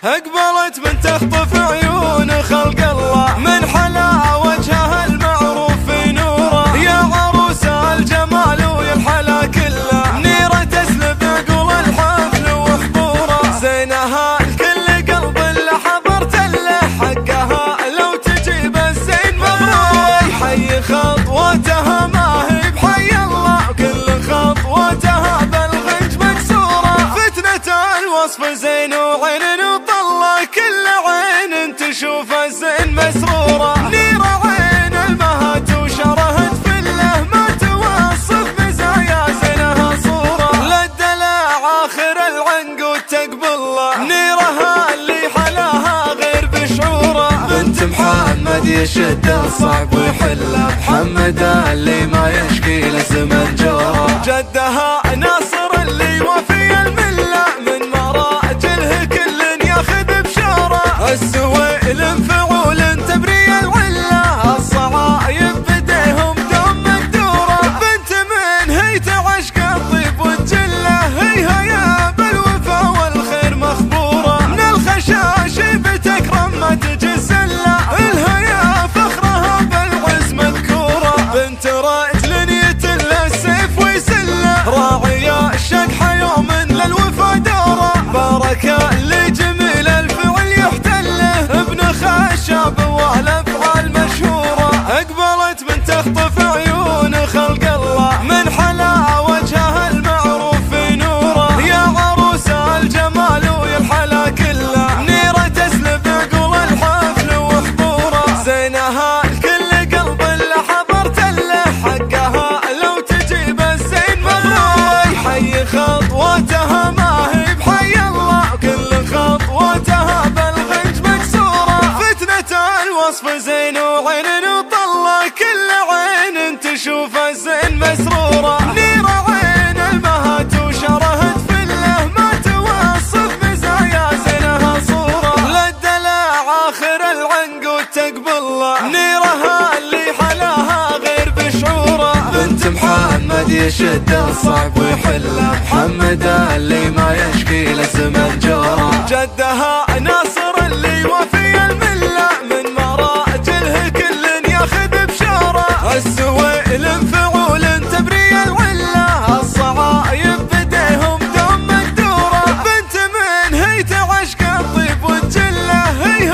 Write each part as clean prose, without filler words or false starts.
أقبلت من تخطف عيون خلق الله، من حلا وجهها المعروف في نوره. يا عروسة الجمال ويا الحلا كله، منيرة تسلب عقول الحفل وحضوره. زينها الكل قلب اللي حضرت له، حقها لو تجيب الزين مبروك. حي خطوتها ما هي بحي الله، وكل خطوتها بالغنج مكسوره. فتنة الوصف زين وعين وطلة، كل عين تشوف الزين مسرورة. منيرة عين المهات وشرهت فله، ما توصف مزايا زينها صورة. للدلع آخر العنقود تقبل الله، منيرها اللي حلاها غير بشعوره. بنت محمد يشد الصعب ويحله، محمد اللي ما يشكي لزمن جوره. جدها ناصر اللي وفي المله، من مراجله كل ياخذ بشاره. السويل انفعول تبري العله، الصعايب بديهم دوم مقدوره. بنت من هي تعشق الطيب والجله، هي بالوفا والخير مخبوره. من الخشاش بتكرم ما تجزله، الهيا فخرها بالعز مذكوره. بنت رجل يتل السيف ويسله، راعية الشقحة يوم للوفا دوره. بركة لجميل الفعل يحتله، ابن خشاب والافعال مشهوره. اقبلت من تخطف عيون خلق الله، من حلا وجهها المعروف في نوره. يا عروسة الجمال ويا الحلا كله، منيرة تسلب عقول الحفل وحضوره. زينها الكل قلب اللي حضرت له، حقها لو تجيب الزين مبروك. حي خطوتها ما هي بحي الله، وكل خطوتها بالغنج مكسوره. فتنة الوصف زين وعين وطلة، كل عين تشوف الزين مسرورة. منيرة عين المهات وشرهت فله، ما توصف مزايا زينها صورة. للدلع آخر العنقود تقبل الله، منيرها اللي حلاها غير بشعوره. بنت محمد يشد الصعب ويحله، محمد اللي ما يشكي لزمن جوره. جدها ناصر اللي وفي المله، من مراجله كل ياخذ بشاره. السويل انفعول تبري العله، الصعايب بديهم دوم مقدوره. بنت من هي تعشق الطيب والجله، هي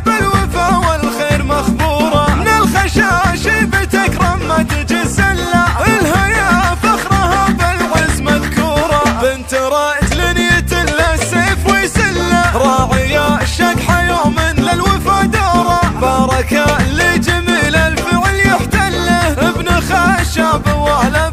بالوفا والخير مخبوره. من الخشاش بتكرم ما تجزله، الهيا فخرها بالعز مذكوره. بنت رجل يتل السيف ويسله، راعية الشقحة يوم للوفا دوره. بركة لجميل الفعل يحتله، ابن خشاب والافعال